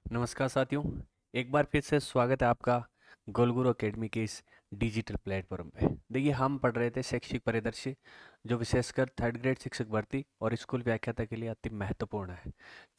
नमस्कार साथियों। एक बार फिर से स्वागत है आपका गोलगुरु एकेडमी के इस डिजिटल प्लेटफॉर्म पे। देखिए, हम पढ़ रहे थे शैक्षिक परिदृश्य, जो विशेषकर थर्ड ग्रेड शिक्षक भर्ती और स्कूल व्याख्याता के लिए अति महत्वपूर्ण है।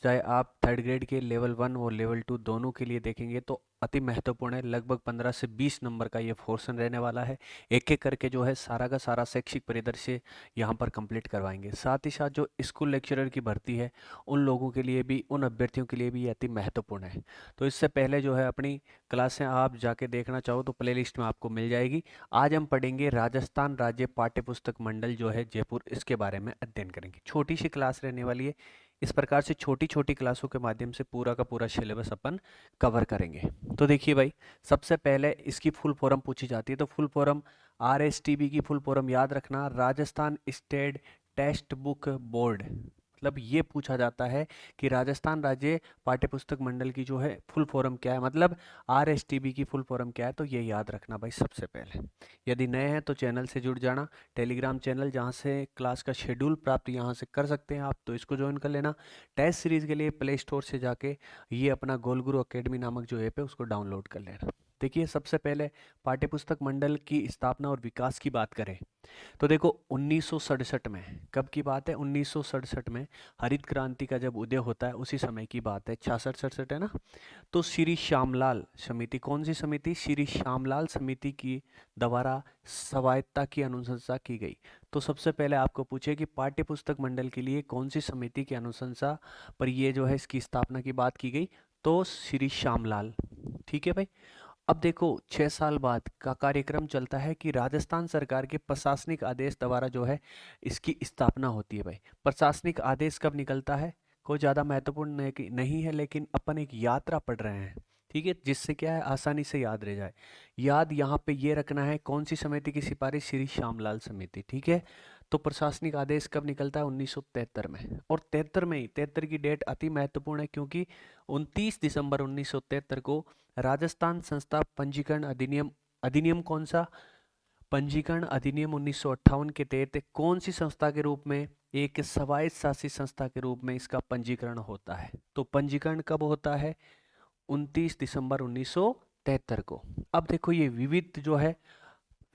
चाहे आप थर्ड ग्रेड के लेवल 1 और लेवल 2 दोनों के लिए देखेंगे तो अति महत्वपूर्ण है। लगभग 15 से 20 नंबर का ये पोर्शन रहने वाला है। एक एक करके जो है सारा का सारा शैक्षिक परिदृश्य यहाँ पर कंप्लीट करवाएंगे। साथ ही साथ जो स्कूल लेक्चरर की भर्ती है, उन लोगों के लिए भी, उन अभ्यर्थियों के लिए भी ये अति महत्वपूर्ण है। तो इससे पहले जो है अपनी क्लासें आप जाके देखना चाहो तो प्लेलिस्ट में आपको मिल जाएगी। आज हम पढ़ेंगे राजस्थान राज्य पाठ्य पुस्तक मंडल जो है जयपुर, इसके बारे में अध्ययन करेंगे। छोटी सी क्लास रहने वाली है। इस प्रकार से छोटी छोटी क्लासों के माध्यम से पूरा का पूरा सिलेबस अपन कवर करेंगे। तो देखिए भाई, सबसे पहले इसकी फुल फॉर्म पूछी जाती है। तो फुल फॉर्म, RSTB की फुल फॉर्म याद रखना, Rajasthan state text book board. मतलब ये पूछा जाता है कि राजस्थान राज्य पाठ्यपुस्तक मंडल की जो है फुल फॉर्म क्या है, मतलब RSTB की फुल फॉर्म क्या है। तो ये याद रखना भाई सबसे पहले। यदि नए हैं तो चैनल से जुड़ जाना। टेलीग्राम चैनल जहाँ से क्लास का शेड्यूल प्राप्त यहाँ से कर सकते हैं आप, तो इसको ज्वाइन कर लेना। टेस्ट सीरीज के लिए प्ले स्टोर से जाके ये अपना गोलगुरु एकेडमी नामक जो ऐप है उसको डाउनलोड कर लेना। देखिए, सबसे पहले पाठ्यपुस्तक मंडल की स्थापना और विकास की बात करें तो देखो 1967 में, कब की बात है, 1967 में हरित क्रांति का जब उदय होता है उसी समय की बात है। 66-67 है ना। तो श्री श्यामलाल समिति, कौन सी समिति, श्री श्यामलाल समिति की द्वारा स्वायत्ता की अनुशंसा की गई। तो सबसे पहले आपको पूछे कि पाठ्य पुस्तक मंडल के लिए कौन सी समिति की अनुशंसा पर ये जो है इसकी स्थापना की बात की गई, तो श्री श्यामलाल। ठीक है भाई। अब देखो, 6 साल बाद का कार्यक्रम चलता है कि राजस्थान सरकार के प्रशासनिक आदेश द्वारा जो है इसकी स्थापना होती है भाई। प्रशासनिक आदेश कब निकलता है, कोई ज़्यादा महत्वपूर्ण नहीं है, लेकिन अपन एक यात्रा पढ़ रहे हैं, ठीक है, जिससे क्या है आसानी से याद रह जाए। याद यहाँ पे ये रखना है, कौन सी समिति की सिफारिश, श्री श्यामलाल समिति। ठीक है। तो प्रशासनिक आदेश कब निकलता है, 1973 में। और 73 में ही, 73 की डेट अति महत्वपूर्ण है क्योंकि 29 दिसंबर 1973 को राजस्थान संस्था पंजीकरण अधिनियम, अधिनियम कौन सा, पंजीकरण अधिनियम 1958 के तहत कौन सी संस्था के रूप में, एक स्वायत्त शासित संस्था के रूप में इसका पंजीकरण होता है। तो पंजीकरण कब होता है, 29 दिसंबर 1973 को। अब देखो, ये विविध जो है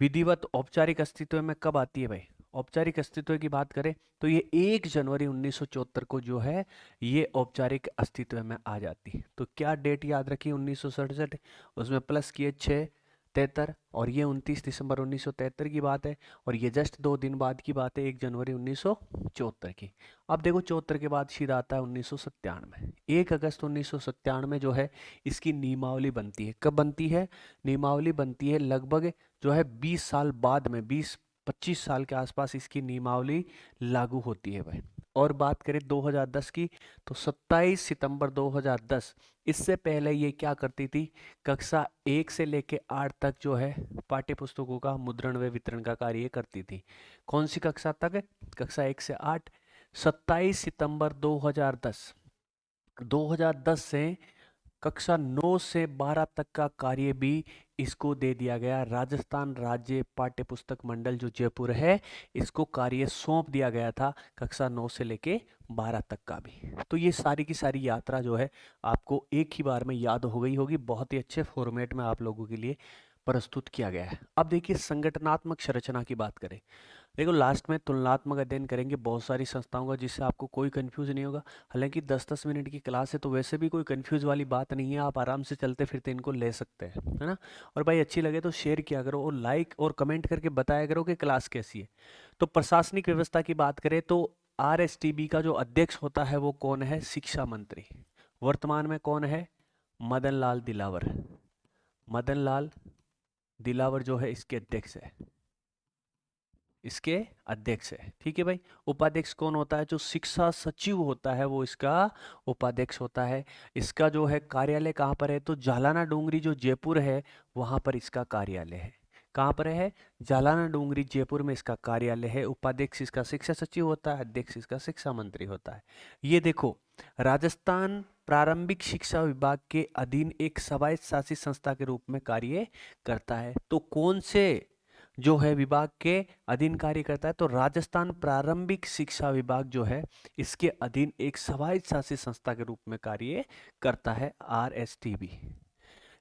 विधिवत औपचारिक अस्तित्व में कब आती है भाई। औपचारिक अस्तित्व की बात करें तो ये 1 जनवरी 1974 को जो है ये औपचारिक अस्तित्व में आ जाती है। तो क्या डेट याद रखी, 1967, उसमें प्लस किए 6, 73, और ये 29 दिसंबर 1973 की बात है, और ये जस्ट 2 दिन बाद की बात है, 1 जनवरी 1974 की। अब देखो, 74 के बाद सीधा आता है 1997। 1 अगस्त 1997 जो है इसकी नियमावली बनती है। कब बनती है, नियमावली बनती है लगभग जो है 20 साल बाद में, 20-25 साल के आसपास इसकी नियमावली लागू होती है भाई। और बात करें 2010 की, तो 27 सितंबर 2010, इससे पहले ये क्या करती थी, कक्षा 1 से लेके 8 तक जो है पाठ्य पुस्तकों का मुद्रण व वितरण का कार्य करती थी। कौन सी कक्षा तक, कक्षा 1 से 8। 27 सितंबर 2010, 2010 से कक्षा 9 से 12 तक का कार्य भी इसको दे दिया गया। राजस्थान राज्य पाठ्य पुस्तक मंडल जो जयपुर है, इसको कार्य सौंप दिया गया था कक्षा 9 से लेके 12 तक का भी। तो ये सारी की सारी यात्रा जो है आपको एक ही बार में याद हो गई होगी। बहुत ही अच्छे फॉर्मेट में आप लोगों के लिए प्रस्तुत किया गया है। अब देखिए, संगठनात्मक संरचना की बात करें, देखो लास्ट में तुलनात्मक अध्ययन करेंगे बहुत सारी संस्थाओं का, जिससे आपको कोई कंफ्यूज नहीं होगा। हालांकि 10-10 मिनट की क्लास है तो वैसे भी कोई कंफ्यूज वाली बात नहीं है, आप आराम से चलते फिरते इनको ले सकते हैं, है ना। और भाई अच्छी लगे तो शेयर किया करो, और लाइक और कमेंट करके बताया करो कि क्लास कैसी है। तो प्रशासनिक व्यवस्था की बात करें तो RSTB का जो अध्यक्ष होता है वो कौन है, शिक्षा मंत्री। वर्तमान में कौन है, मदन लाल दिलावर। मदन लाल दिलावर जो है इसके अध्यक्ष है, इसके अध्यक्ष है। ठीक है भाई। उपाध्यक्ष कौन होता है, जो शिक्षा सचिव होता है वो इसका उपाध्यक्ष होता है। इसका जो है कार्यालय कहाँ पर है, तो जालाना डूंगरी जो जयपुर है वहां पर इसका कार्यालय है। कहाँ पर है, जालाना डूंगरी जयपुर में इसका कार्यालय है। उपाध्यक्ष इसका शिक्षा सचिव होता है, अध्यक्ष इसका शिक्षा मंत्री होता है। ये देखो, राजस्थान प्रारंभिक शिक्षा विभाग के अधीन एक स्वायत्त शासित संस्था के रूप में कार्य करता है। तो कौन से जो है विभाग के अधीन कार्य करता है। तो राजस्थान प्रारंभिक शिक्षा विभाग जो है इसके अधीन एक स्वायत्त शासित संस्था के रूप में कार्य करता है आरएसटीबी।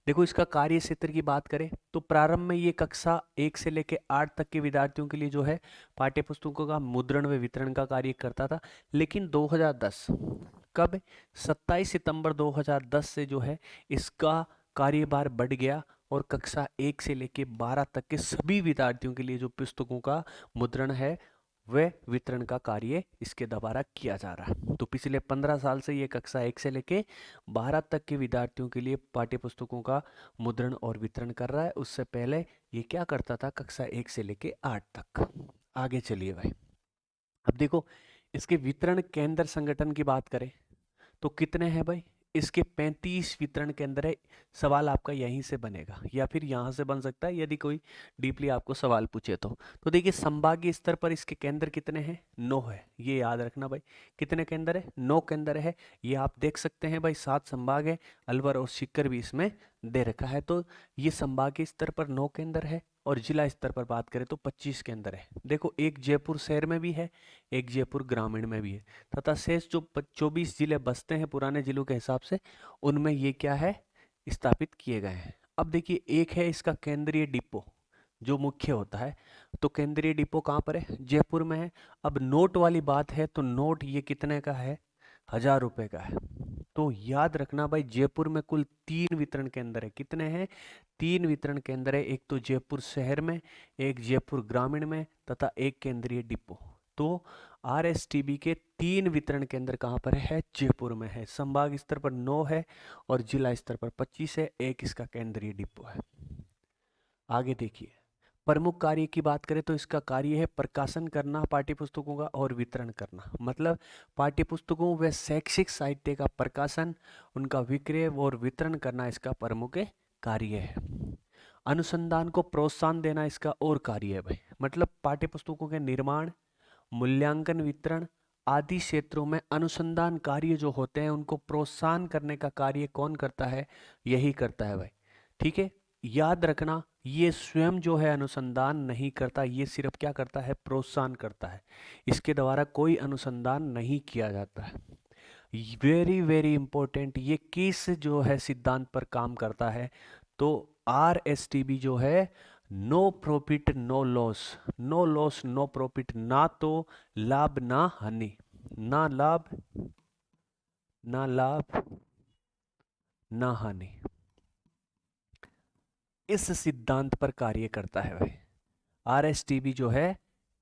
देखो इसका कार्य क्षेत्र की बात करें तो प्रारंभ में ये कक्षा 1 से लेकर 8 तक के विद्यार्थियों के लिए जो है पाठ्य पुस्तकों का मुद्रण व वितरण का कार्य करता था। लेकिन 2010 कब 27 सितंबर 2010 से जो है इसका कार्यभार बढ़ गया और कक्षा 1 से लेकर 12 तक के सभी विद्यार्थियों के लिए जो पुस्तकों का मुद्रण है वह वितरण का कार्य इसके द्वारा किया जा रहा है। तो पिछले 15 साल से ये कक्षा 1 से लेके 12 तक के विद्यार्थियों के लिए पाठ्य पुस्तकों का मुद्रण और वितरण कर रहा है। उससे पहले ये क्या करता था कक्षा 1 से लेके 8 तक। आगे चलिए भाई, अब देखो इसके वितरण केंद्र संगठन की बात करें तो कितने हैं भाई, इसके 35 वितरण केंद्र है। सवाल आपका यहीं से बनेगा या फिर यहाँ से बन सकता है यदि कोई डीपली आपको सवाल पूछे तो देखिए संभागीय स्तर पर इसके केंद्र कितने हैं, 9 है। ये याद रखना भाई, कितने केंद्र है, 9 केंद्र है। ये आप देख सकते हैं भाई 7 संभाग है, अलवर और सीकर भी इसमें दे रखा है। तो ये संभागीय स्तर पर 9 केंद्र है और जिला स्तर पर बात करें तो 25 केंद्र है। देखो एक जयपुर शहर में भी है, एक जयपुर ग्रामीण में भी है, तथा शेष जो 24 जिले बसते हैं पुराने जिलों के हिसाब से उनमें ये क्या है स्थापित किए गए हैं। अब देखिए एक है इसका केंद्रीय डिपो जो मुख्य होता है। तो केंद्रीय डिपो कहाँ पर है, जयपुर में है। अब नोट वाली बात है तो नोट ये कितने का है, 1000 रुपए का है। तो याद रखना भाई जयपुर में कुल 3 वितरण केंद्र है। कितने हैं, 3 वितरण केंद्र है। एक तो जयपुर शहर में, एक जयपुर ग्रामीण में तथा एक केंद्रीय डिपो। तो आरएसटीबी के 3 वितरण केंद्र कहाँ पर है, जयपुर में है। संभाग स्तर पर 9 है और जिला स्तर पर 25 है। एक इसका केंद्रीय डिपो है। आगे देखिए प्रमुख कार्य की बात करें तो इसका कार्य है प्रकाशन करना पाठ्य पुस्तकों का और वितरण करना। मतलब पाठ्य पुस्तकों व शैक्षिक साहित्य का प्रकाशन, उनका विक्रय और वितरण करना इसका प्रमुख कार्य है। अनुसंधान को प्रोत्साहन देना इसका और कार्य है भाई। मतलब पाठ्य पुस्तकों के निर्माण, मूल्यांकन, वितरण आदि क्षेत्रों में अनुसंधान कार्य जो होते हैं उनको प्रोत्साहन करने का कार्य कौन करता है, यही करता है भाई। ठीक है, याद रखना ये स्वयं जो है अनुसंधान नहीं करता, ये सिर्फ क्या करता है, प्रोत्साहन करता है। इसके द्वारा कोई अनुसंधान नहीं किया जाता है। वेरी वेरी इंपॉर्टेंट, ये किस जो है सिद्धांत पर काम करता है, तो आरएसटीबी जो है no profit no loss, no loss no profit, ना तो लाभ ना हानि, ना लाभ ना हानि, इस सिद्धांत पर कार्य करता है भाई। आरएसटीबी जो है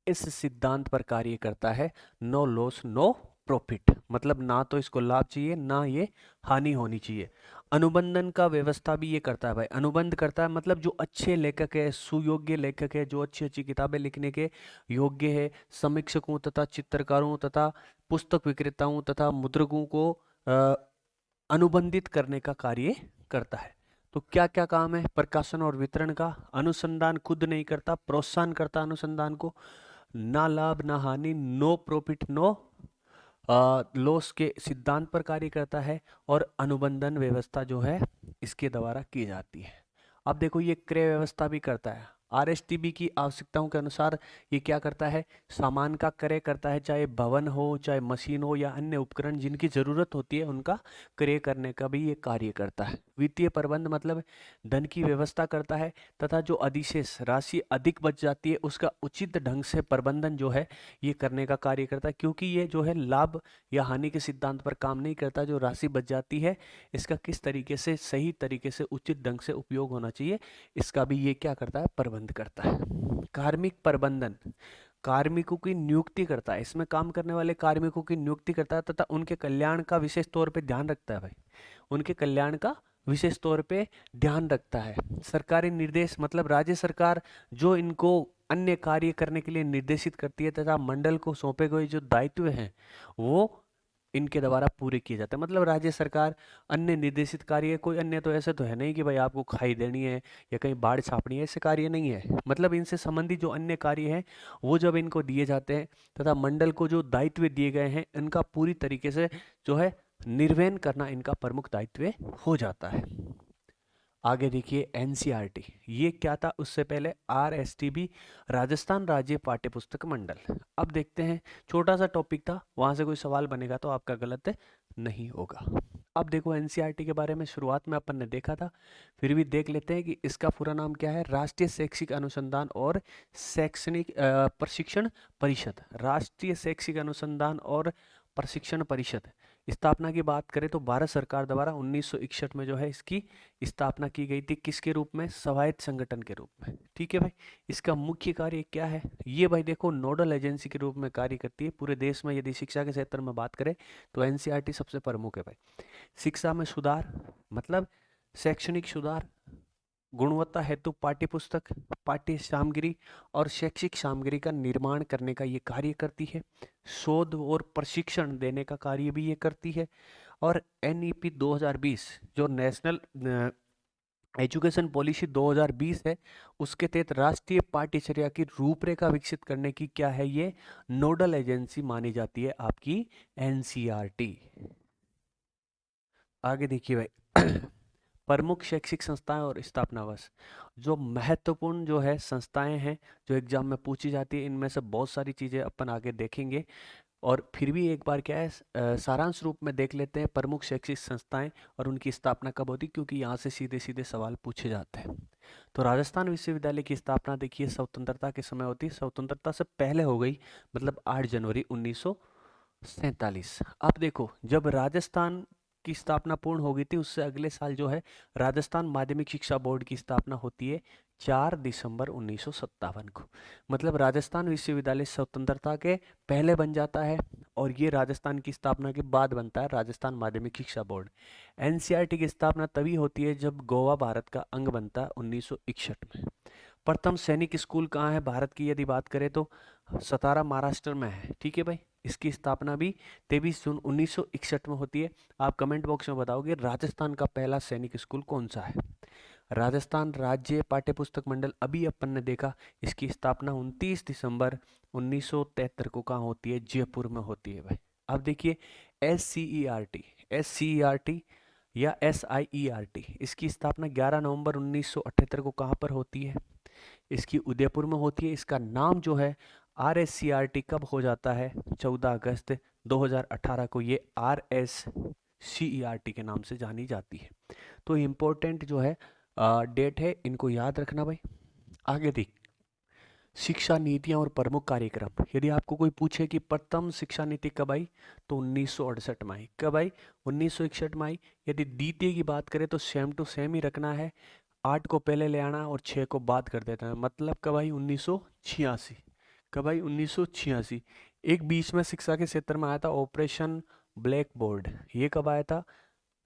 इस सिद्धांत पर कार्य करता है, नो लॉस नो प्रॉफिट। मतलब ना तो इसको लाभ चाहिए ना ये हानि होनी चाहिए। अनुबंधन का व्यवस्था भी ये करता है भाई। अनुबंध करता है मतलब जो अच्छे लेखक है, सुयोग्य लेखक है, जो अच्छी अच्छी किताबें लिखने के योग्य है, समीक्षकों तथा चित्रकारों तथा पुस्तक विक्रेताओं तथा मुद्रकों को अनुबंधित करने का कार्य करता है। तो क्या क्या काम है प्रकाशन और वितरण का, अनुसंधान खुद नहीं करता, प्रोत्साहन करता अनुसंधान को, ना लाभ ना हानि, नो प्रॉफिट नो लॉस के सिद्धांत पर कार्य करता है, और अनुबंधन व्यवस्था जो है इसके द्वारा की जाती है। अब देखो ये क्रय व्यवस्था भी करता है। आरएसटीबी की आवश्यकताओं के अनुसार ये क्या करता है, सामान का क्रय करता है, चाहे भवन हो, चाहे मशीन हो या अन्य उपकरण जिनकी जरूरत होती है उनका क्रय करने का भी ये कार्य करता है। वित्तीय प्रबंध मतलब धन की व्यवस्था करता है तथा जो अधिशेष राशि अधिक बच जाती है उसका उचित ढंग से प्रबंधन जो है ये करने का कार्य करता है। क्योंकि ये जो है लाभ या हानि के सिद्धांत पर काम नहीं करता, जो राशि बच जाती है इसका किस तरीके से सही तरीके से उचित ढंग से उपयोग होना चाहिए इसका भी ये क्या करता है, प्रबंध करता है। कार्मिक प्रबंधन कार्मिकों की नियुक्ति करता है, इसमें काम करने वाले कार्मिकों की नियुक्ति करता है तथा उनके कल्याण का विशेष तौर पे ध्यान रखता है भाई। उनके कल्याण का विशेष तौर पे ध्यान रखता है। सरकारी निर्देश मतलब राज्य सरकार जो इनको अन्य कार्य करने के लिए निर्देशित करती है तथा मंडल को सौंपे गए जो दायित्व हैं वो इनके द्वारा पूरे किए जाते हैं। मतलब राज्य सरकार अन्य निर्देशित कार्य, कोई अन्य तो ऐसे तो है नहीं कि भाई आपको खाई देनी है या कहीं बाढ़ छापनी है, ऐसे कार्य नहीं है। मतलब इनसे संबंधित जो अन्य कार्य हैं वो जब इनको दिए जाते हैं तथा मंडल को जो दायित्व दिए गए हैं इनका पूरी तरीके से जो है निर्वहन करना इनका प्रमुख दायित्व हो जाता है। आगे देखिए एनसीईआरटी, ये क्या था उससे पहले? आरएसटीबी, राजस्थान राज्य पाठ्य पुस्तक मंडल। अब देखते हैं, छोटा सा टॉपिक था, वहां से कोई सवाल बनेगा तो आपका गलत नहीं होगा। अब देखो एनसीईआरटी के बारे में शुरुआत में अपन ने देखा था, फिर भी देख लेते हैं कि इसका पूरा नाम क्या है। राष्ट्रीय शैक्षिक अनुसंधान और शैक्षणिक प्रशिक्षण परिषद। राष्ट्रीय शैक्षिक अनुसंधान और प्रशिक्षण परिषद स्थापना की बात करें तो भारत सरकार द्वारा 1961 में जो है इसकी स्थापना की गई थी। किसके रूप में? स्वायत्त संगठन के रूप में। ठीक है भाई, इसका मुख्य कार्य क्या है? ये भाई देखो नोडल एजेंसी के रूप में कार्य करती है पूरे देश में। यदि शिक्षा के क्षेत्र में बात करें तो एनसीईआरटी सबसे प्रमुख है भाई। शिक्षा में सुधार, मतलब शैक्षणिक सुधार, गुणवत्ता हेतु पाठ्य पुस्तक, पाठ्य सामग्री और शैक्षिक सामग्री का निर्माण करने का ये कार्य करती है। शोध और प्रशिक्षण देने का कार्य भी ये करती है। और एनईपी 2020 जो नेशनल एजुकेशन पॉलिसी 2020 है, उसके तहत राष्ट्रीय पाठ्यचर्या की रूपरेखा विकसित करने की क्या है, ये नोडल एजेंसी मानी जाती है आपकी एनसीईआरटी। आगे देखिए भाई प्रमुख शैक्षिक संस्थाएं और स्थापना वर्ष। जो महत्वपूर्ण जो है संस्थाएं हैं जो एग्जाम में पूछी जाती है, इनमें से बहुत सारी चीजें अपन आगे देखेंगे। और फिर भी एक बार क्या है सारांश रूप में देख लेते हैं प्रमुख शैक्षिक संस्थाएं और उनकी स्थापना कब होती, क्योंकि यहाँ से सीधे सीधे सवाल पूछे जाते हैं। तो राजस्थान विश्वविद्यालय की स्थापना देखिए स्वतंत्रता के समय होती है, स्वतंत्रता से पहले हो गई, मतलब 8 जनवरी 1947। अब देखो जब राजस्थान की स्थापना पूर्ण हो गई थी उससे अगले साल जो है राजस्थान माध्यमिक शिक्षा बोर्ड की स्थापना होती है 4 दिसंबर 1957 को। मतलब राजस्थान विश्वविद्यालय स्वतंत्रता के पहले बन जाता है और ये राजस्थान की स्थापना के बाद बनता है राजस्थान माध्यमिक शिक्षा बोर्ड। एनसीईआरटी की स्थापना तभी होती है जब गोवा भारत का अंग बनता है 1961 में। प्रथम सैनिक स्कूल कहाँ है भारत की यदि बात करें तो सतारा महाराष्ट्र में है। ठीक है भाई, इसकी स्थापना भी 23 जून 1961 में होती है। आप कमेंट बॉक्स में बताओगे राजस्थान का पहला सैनिक स्कूल कौन सा है। राजस्थान राज्य पाठ्य पुस्तक मंडल, अभी अपन ने देखा इसकी स्थापना 29 दिसंबर 1973 को कहाँ होती है? जयपुर में होती है भाई। अब देखिए एससीईआरटी, एससीईआरटी या एसआईईआरटी, इसकी स्थापना 11 नवंबर 1978 को कहाँ पर होती है? इसकी उदयपुर में होती है। इसका नाम जो है आरएससीईआरटी कब हो जाता है? 14 अगस्त 2018 को ये आरएससीईआरटी के नाम से जानी जाती है। तो इम्पोर्टेंट जो है डेट है, इनको याद रखना भाई। आगे देख शिक्षा नीतियां और प्रमुख कार्यक्रम। यदि आपको कोई पूछे कि प्रथम शिक्षा नीति कब आई तो 1968 में आई। कब आई? 1961 में आई। यदि द्वितीय की बात करें तो सेम टू सेम ही रखना है, 8 को पहले ले आना और 6 को बाद कर देता है। मतलब कब आई? 1986। कब आई? 1986। एक बीच में शिक्षा के क्षेत्र में आया था ऑपरेशन ब्लैक बोर्ड, ये कब आया था?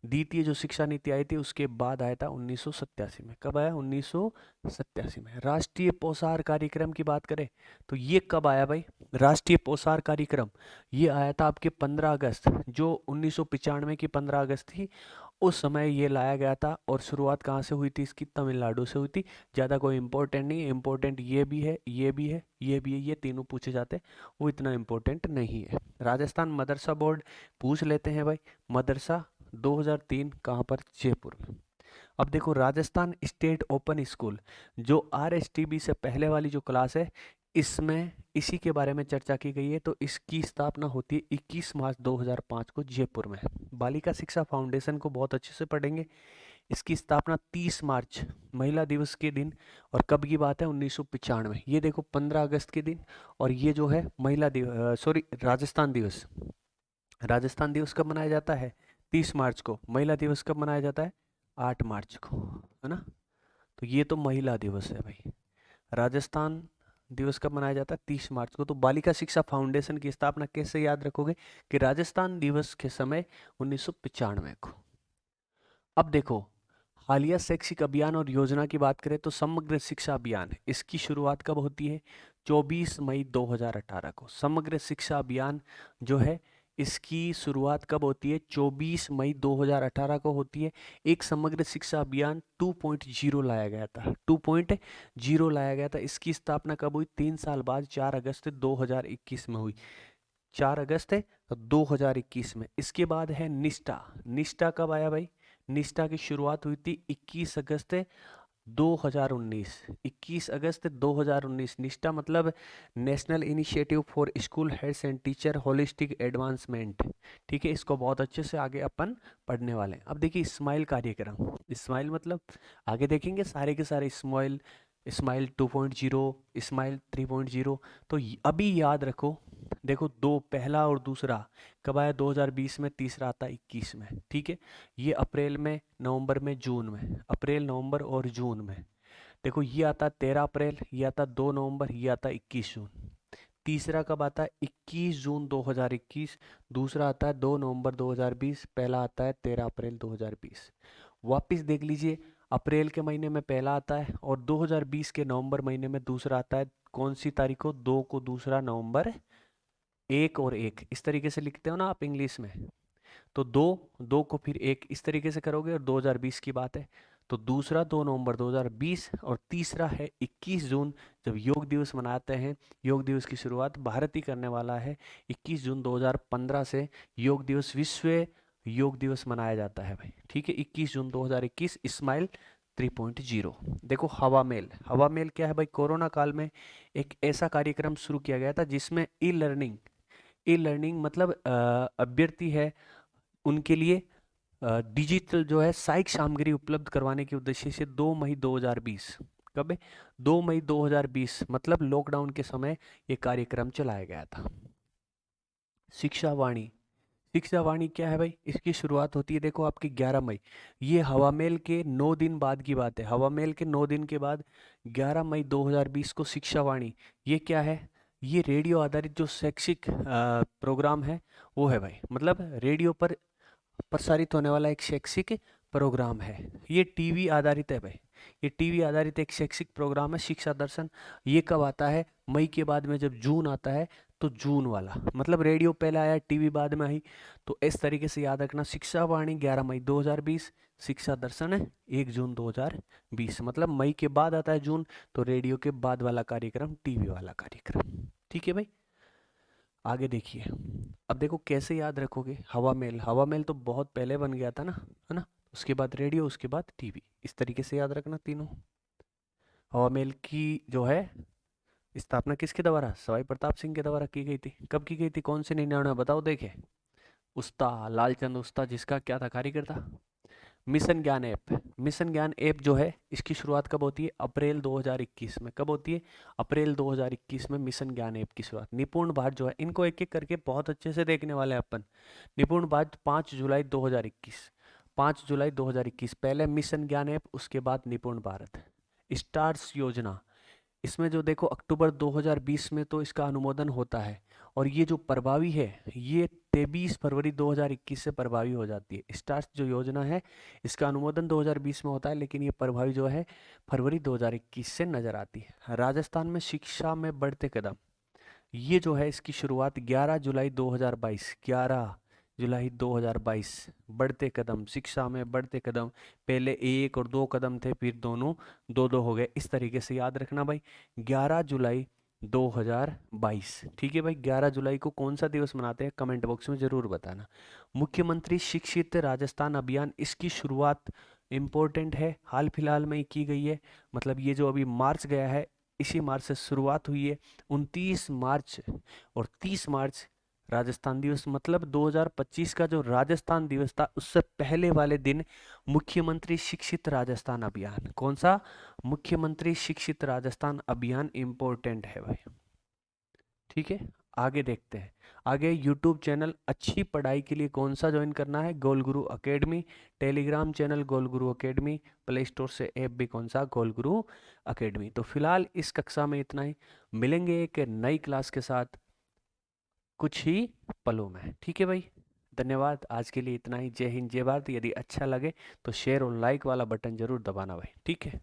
द्वितीय जो शिक्षा नीति आई थी उसके बाद आया था 1987 में। कब आया? 1987 में। राष्ट्रीय पोषाहार कार्यक्रम की बात करें तो ये कब आया भाई? राष्ट्रीय पोषाहार कार्यक्रम ये आया था आपके 15 अगस्त, जो 1995 की 15 अगस्त थी उस समय ये लाया गया था। और शुरुआत कहाँ से हुई थी इसकी? तमिलनाडु से हुई थी। ज़्यादा कोई इंपॉर्टेंट नहीं है, इंपॉर्टेंट ये भी है, ये भी है, ये भी है, ये तीनों पूछे जाते हैं, वो इतना इंपॉर्टेंट नहीं है। राजस्थान मदरसा बोर्ड पूछ लेते हैं भाई, मदरसा 2003 कहाँ पर? जयपुर में। अब देखो राजस्थान स्टेट ओपन स्कूल, जो आरएसटीबी से पहले वाली जो क्लास है इसमें इसी के बारे में चर्चा की गई है। तो इसकी स्थापना होती है 21 मार्च 2005 को जयपुर में। बालिका शिक्षा फाउंडेशन को बहुत अच्छे से पढ़ेंगे। इसकी स्थापना 30 मार्च महिला दिवस के दिन, और कब की बात है? 1995। ये देखो 15 अगस्त के दिन, और ये जो है महिला दिवस, सॉरी राजस्थान दिवस। राजस्थान दिवस कब मनाया जाता है? 30 मार्च को। महिला दिवस कब मनाया जाता है? 8 मार्च को, है ना। तो ये तो महिला दिवस है भाई। राजस्थान दिवस कब मनाया जाता है? 30 मार्च को। तो बालिका शिक्षा फाउंडेशन की स्थापना कैसे याद रखोगे कि राजस्थान दिवस के समय 1995 को। अब देखो हालिया शैक्षिक अभियान और योजना की बात करें तो समग्र शिक्षा अभियान, इसकी शुरुआत कब होती है? 24 मई 2018 को। समग्र शिक्षा अभियान जो है इसकी शुरुआत कब होती है? 24 मई 2018 को होती है। एक समग्र शिक्षा अभियान 2.0 लाया गया था, 2.0 लाया गया था। इसकी स्थापना कब हुई? 3 साल बाद 4 अगस्त 2021 में हुई। 4 अगस्त 2021 में। इसके बाद है निष्ठा। निष्ठा कब आया भाई? निष्ठा की शुरुआत हुई थी 21 अगस्त 2019। 21 अगस्त 2019 निष्ठा मतलब national initiative for school heads and teacher holistic advancement. ठीक है, इसको बहुत अच्छे से आगे अपन पढ़ने वाले हैं। अब देखिए स्माइल कार्यक्रम, स्माइल मतलब आगे देखेंगे सारे के सारे स्माइल, स्माइल 2.0, स्माइल 3.0। तो अभी याद रखो, देखो दो, पहला और दूसरा कब आया 2020 में, तीसरा आता 21 में। ठीक है, ये अप्रैल में, नवंबर में, जून में, अप्रैल नवंबर और जून में। देखो ये आता 13 अप्रैल, ये आता 2 नवंबर, ये आता 21 जून। तीसरा कब आता है 21 जून 2021, दूसरा आता है 2 नवंबर 2020, पहला आता है 13 अप्रैल 2020। वापिस देख लीजिए, अप्रैल के महीने में पहला आता है और 2020 के नवंबर महीने में दूसरा आता है। कौन सी तारीख को, 2 को दूसरा नवंबर, 1 और 1 इस तरीके से लिखते हो ना आप इंग्लिश में। तो 2, 2 को फिर 1 इस तरीके से करोगे और 2020 की बात है। तो दूसरा 2 नवंबर 2020 और तीसरा है 21 जून, जब योग दिवस मनाते हैं। योग दिवस की शुरुआत भारत ही करने वाला है। 21 जून 2015 से योग दिवस, विश्व योग दिवस मनाया जाता है भाई। ठीक है, 21 जून 2021 स्माइल 3.0। देखो हवा मेल, हवा मेल क्या है भाई, कोरोना काल में एक ऐसा कार्यक्रम शुरू किया गया था जिसमें ई लर्निंग, ई लर्निंग मतलब अभ्यर्थी है उनके लिए डिजिटल जो है सहायक सामग्री उपलब्ध करवाने के उद्देश्य से 2 मई 2020, कब है 2 मई 2020 मतलब लॉकडाउन के समय ये कार्यक्रम चलाया गया था। शिक्षा वाणी, शिक्षा वाणी क्या है भाई, इसकी शुरुआत होती है देखो आपकी 11 मई। ये हवामेल के 9 दिन बाद की बात है, हवामेल के 9 दिन के बाद 11 मई 2020 को शिक्षा वाणी, ये क्या है, ये रेडियो आधारित जो शैक्षिक प्रोग्राम है वो है भाई। मतलब रेडियो पर प्रसारित होने वाला एक शैक्षिक प्रोग्राम है। ये टीवी आधारित है भाई, ये टीवी आधारित एक शैक्षिक प्रोग्राम है शिक्षा दर्शन। ये कब आता है, मई के बाद में जब जून आता है तो जून वाला, मतलब रेडियो पहले आया टीवी बाद में आई। तो इस तरीके से याद रखना, शिक्षा वाणी 11 मई 2020, शिक्षा दर्शन है 1 जून 2020। मतलब मई के बाद आता है जून, तो रेडियो के बाद वाला कार्यक्रम टीवी वाला कार्यक्रम। ठीक है भाई, आगे देखिए। अब देखो कैसे याद रखोगे, हवा महल, हवा महल तो बहुत पहले बन गया था ना, है ना। उसके बाद रेडियो, उसके बाद टीवी, इस तरीके से याद रखना तीनों। हवा महल की जो है स्थापना किसके द्वारा, सवाई प्रताप सिंह के द्वारा की गई थी। कब की गई थी, कौन से 99 बताओ देखे। उस्ता लालचंद उस्ता, जिसका क्या था, कारीगर था। मिशन ज्ञान ऐप, मिशन ज्ञान ऐप जो है इसकी शुरुआत कब होती है, अप्रैल 2021 में। कब होती है, अप्रैल 2021 में मिशन ज्ञान ऐप की शुरुआत। निपुण भारत जो है, इनको एक एक करके बहुत अच्छे से देखने वाले हैं अपन। निपुण भारत 5 जुलाई 2021, 5 जुलाई 2021 पहले मिशन ज्ञान ऐप, उसके बाद निपुण भारत। स्टार्स योजना, इसमें जो देखो अक्टूबर 2020 में तो इसका अनुमोदन होता है, और ये जो प्रभावी है ये 23 फरवरी 2021 से प्रभावी हो जाती है। स्टार्स जो योजना है इसका अनुमोदन 2020 में होता है, लेकिन ये प्रभावी जो है फरवरी 2021 से नजर आती है। राजस्थान में शिक्षा में बढ़ते कदम, ये जो है इसकी शुरुआत 11 जुलाई 2022, 11 जुलाई 2022। बढ़ते कदम, शिक्षा में बढ़ते कदम, पहले 1 और 2 कदम थे, फिर दोनों 2-2 हो गए। इस तरीके से याद रखना भाई, 11 जुलाई 2022। ठीक है भाई, 11 जुलाई को कौन सा दिवस मनाते हैं, कमेंट बॉक्स में जरूर बताना। मुख्यमंत्री शिक्षित राजस्थान अभियान, इसकी शुरुआत इम्पोर्टेंट है, हाल फिलहाल में ही की गई है। मतलब ये जो अभी मार्च गया है, इसी मार्च से शुरुआत हुई है। 29 मार्च और 30 मार्च राजस्थान दिवस, मतलब 2025 का जो राजस्थान दिवस था उससे पहले वाले दिन मुख्यमंत्री शिक्षित राजस्थान अभियान, कौन सा, मुख्यमंत्री शिक्षित राजस्थान अभियान इम्पोर्टेंट है भाई। ठीक है, आगे देखते हैं। आगे यूट्यूब चैनल अच्छी पढ़ाई के लिए कौन सा ज्वाइन करना है, गोल गुरु अकेडमी। टेलीग्राम चैनल गोल गुरु अकेडमी, प्ले स्टोर से ऐप भी कौन सा, गोल गुरु अकेडमी। तो फिलहाल इस कक्षा में इतना ही, मिलेंगे एक नई क्लास के साथ कुछ ही पलों में। ठीक है भाई, धन्यवाद, आज के लिए इतना ही। जय हिंद, जय भारत। यदि अच्छा लगे तो शेयर और लाइक वाला बटन जरूर दबाना भाई। ठीक है।